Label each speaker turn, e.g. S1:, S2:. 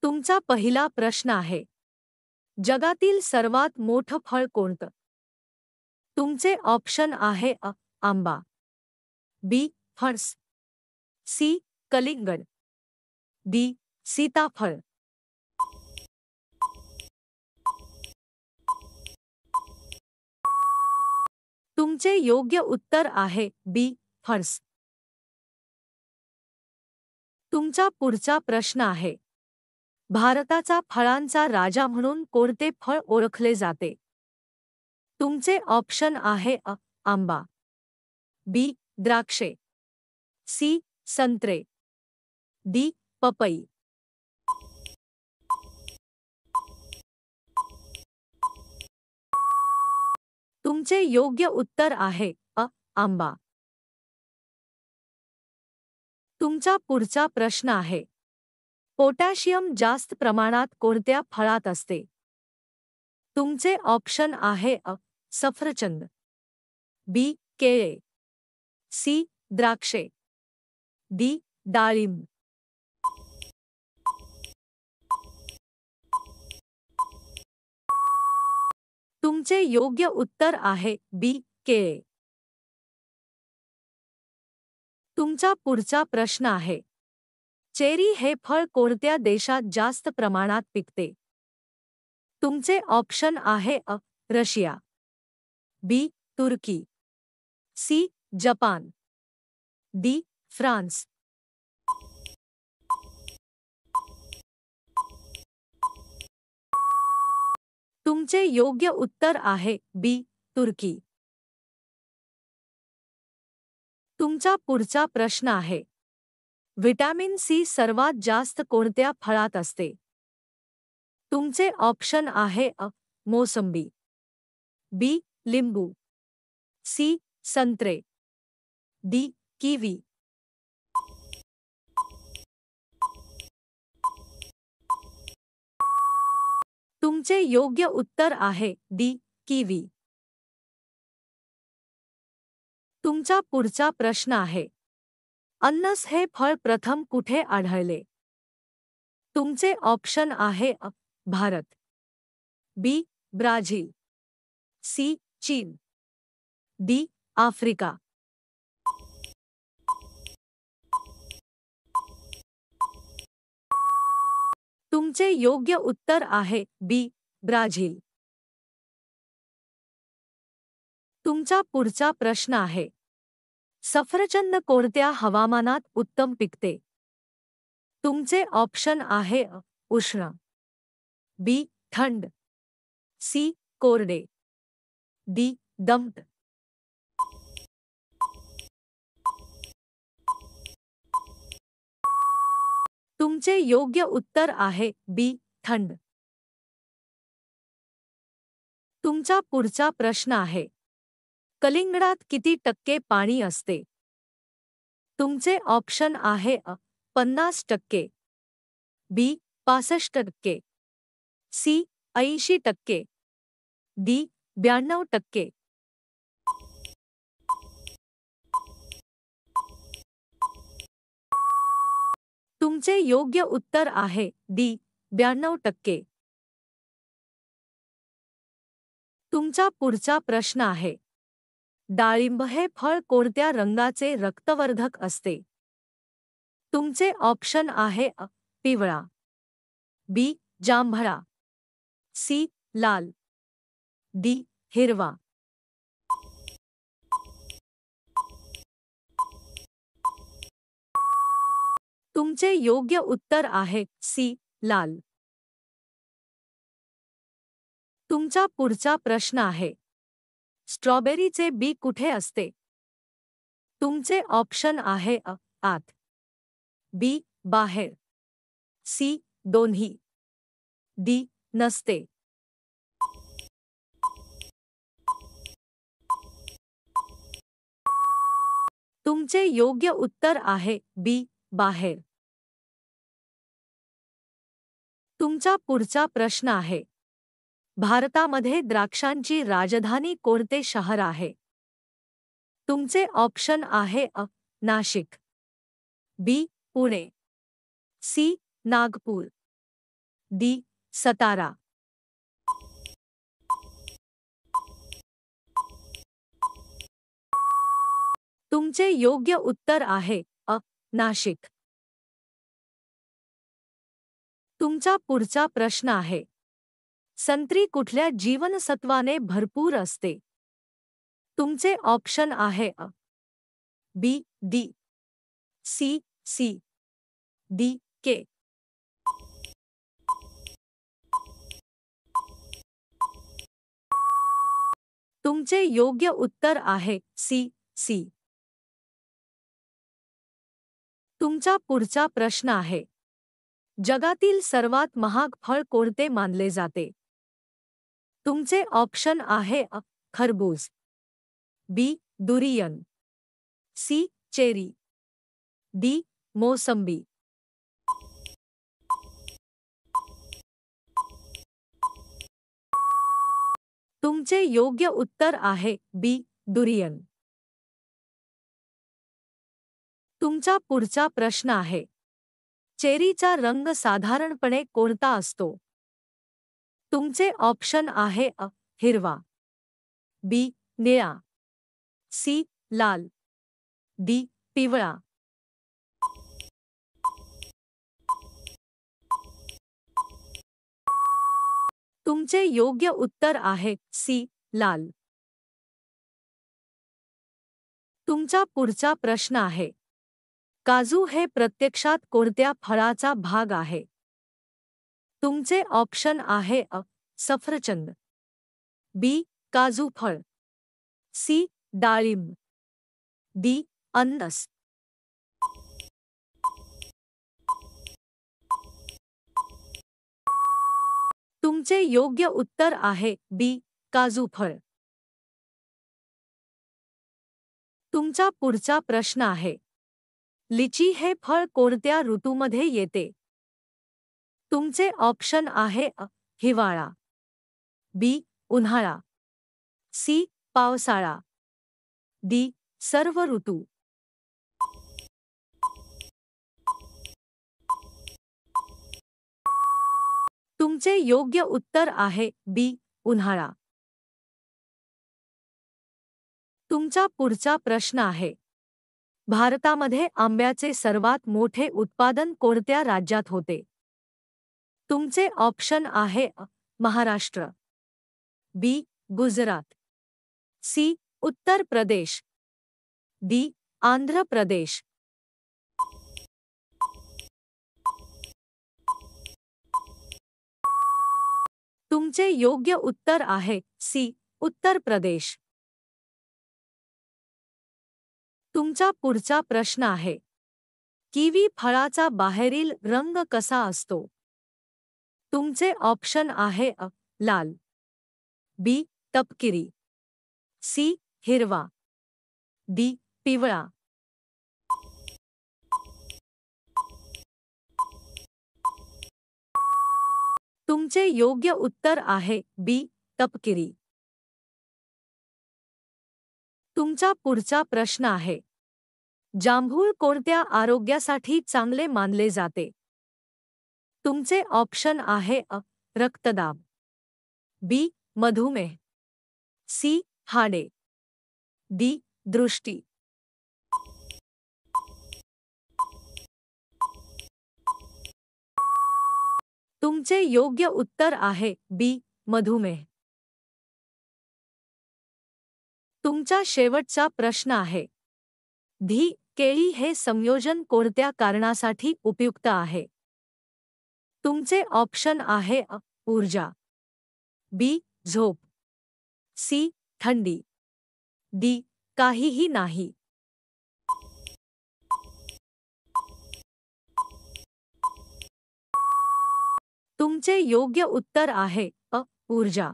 S1: तुमचा पहिला प्रश्न आहे, जगातील सर्वात मोठं फळ कोणतं? तुमचे ऑप्शन आहे आंबा, बी फणस, सी कलिंगड, डी सीताफळ. तुमचे योग्य उत्तर आहे बी फणस. तुमचा पुढचा प्रश्न आहे, भारताचा फळांचा राजा म्हणून कोणते फळ ओळखले जाते? तुमचे ऑप्शन आहे आंबा, बी द्राक्षे, सी संत्रे, डी पपई. तुमचे योग्य उत्तर आहे आंबा. तुमचा पुढचा प्रश्न आहे, पोटॅशियम जास्त प्रमाणात कोणत्या फळात असते? तुमचे ऑप्शन आहे सफरचंद, बी केळे, सी द्राक्षे, डी डाळिंब. तुमचे योग्य उत्तर आहे बी केळे. तुमचा पुढचा प्रश्न आहे, चेरी हे फळ कोणत्या देशात जास्त प्रमाणात पिकते? तुमचे ऑप्शन आहे रशिया, बी तुर्की, सी जपान, डी फ्रान्स. तुमचे योग्य उत्तर आहे बी तुर्की. तुमचा पुढचा प्रश्न आहे, व्हिटॅमिन सी सर्वात जास्त कोणत्या फळात असते? तुमचे ऑप्शन आहे मोसंबी, बी लिंबू, सी संत्रे, डी किवी. तुमचे योग्य उत्तर आहे डी किवी. तुमचा पुढचा प्रश्न आहे, अननस हे फळ प्रथम कुठे आढळले? तुमचे ऑप्शन आहे भारत, बी ब्राझील, सी चीन, डी आफ्रिका. तुमचे योग्य उत्तर आहे बी ब्राझील. तुमचा पुढचा प्रश्न आहे, सफरचंद कोणत्या हवामानात उत्तम पिकते? तुमचे ऑप्शन आहे उष्ण, बी थंड, सी कोरडे, डी दमट. तुमचे योग्य उत्तर आहे बी थंड. तुमचा पुढचा प्रश्न आहे, कलिंगडात किती टक्के पाणी असते? तुमचे ऑप्शन आहे 50%, बी 65%, सी 80%, डी 92%. तुमचे योग्य उत्तर आहे डी 92%. तुमचा पुढचा प्रश्न आहे, डाळिंब हे फळ कोणत्या रंगाचे रक्तवर्धक असते? तुमचे ऑप्शन आहे पिवळा, बी जांभळा, सी लाल, डी हिरवा. तुमचे योग्य उत्तर आहे सी लाल. तुमचा पुढचा प्रश्न आहे, स्ट्रॉबेरीचे बी कुठे असते? तुमचे ऑप्शन आहे आत, बी बाहेर, सी दोन्ही, डी नसते. तुमचे योग्य उत्तर आहे बी बाहेर. तुमचा पुढचा प्रश्न आहे, भारतामध्ये द्राक्षांची राजधानी कोणते शहर आहे? तुमचे ऑप्शन आहे नाशिक, बी पुणे, सी नागपूर, डी. सतारा. तुमचे योग्य उत्तर आहे अ. नाशिक. तुमचा पुढचा प्रश्न आहे. संत्री कुठल्या जीवनसत्वाने भरपूर असते? तुमचे ऑप्शन आहे अ. बी. डी. सी. सी. डी. के. तुमचे योग्य उत्तर आहे सी. सी. तुमचा पुढचा प्रश्न आहे. जगातील सर्वात महाग फळ कोणते मानले जाते? तुमचे ऑप्शन आहे अ. खरबूज. बी. दुरियन. सी. चेरी. डी. मोसंबी. तुमचे योग्य उत्तर आहे बी. दुरियन. तुमचा पुढचा प्रश्न आहे. चेरीचा रंग साधारणपणे कोणता असतो? तुमचे ऑप्शन आहे अ. हिरवा. बी. निळा. सी. लाल. डी. पिवळा. तुमचे योग्य उत्तर आहे सी. लाल. तुमचा पुढचा प्रश्न आहे. काजू हे प्रत्यक्षात कोणत्या फळाचा भाग आहे? तुमचे ऑप्शन आहे अ. सफरचंद. बी. काजू फळ. सी. डाळिंब. डी. अननस. तुमचे योग्य उत्तर आहे बी. काजू फळ. तुमचा पुढचा प्रश्न आहे. लिची हे फळ कोणत्या ऋतूमध्ये येते? तुमचे ऑप्शन आहे अ. हिवाळा. बी. उन्हाळा. सी. पावसाळा. डी. सर्व ऋतू. तुमचे योग्य उत्तर आहे बी. उन्हाळा. तुमचा पुढचा प्रश्न आहे. भारतामध्ये आंब्याचे सर्वात मोठे उत्पादन कोणत्या राज्यात होते? तुमचे ऑप्शन आहे अ. महाराष्ट्र. बी. गुजरात. सी. उत्तर प्रदेश. डी. आंध्र प्रदेश. तुमचे योग्य उत्तर आहे सी. उत्तर प्रदेश. तुमचा पुढचा प्रश्न आहे. किवी फळाचा बाहेरील रंग कसा असतो? तुमचे ऑप्शन आहे अ. लाल. बी. तपकिरी. सी. हिरवा. डी. पिवळा. तुमचे योग्य उत्तर आहे बी. तपकिरी. तुमचा पुढचा प्रश्न आहे. जांभूळ कोणत्या आरोग्यासाठी चांगले मानले जाते? तुमचे ऑप्शन आहे अ. रक्तदाब. बी. मधुमेह. सी. हाडे. डी. दृष्टी. तुमचे योग्य उत्तर आहे बी. मधुमेह. तुमचा शेवटचा प्रश्न आहे. धी केळी हे संयोजन कोणत्या कारणासाठी उपयुक्त आहे? तुमचे ऑप्शन आहे अ. ऊर्जा. बी. झोप. सी. थंडी. डी. काहीही नाही. तुमचे योग्य उत्तर आहे अ. ऊर्जा.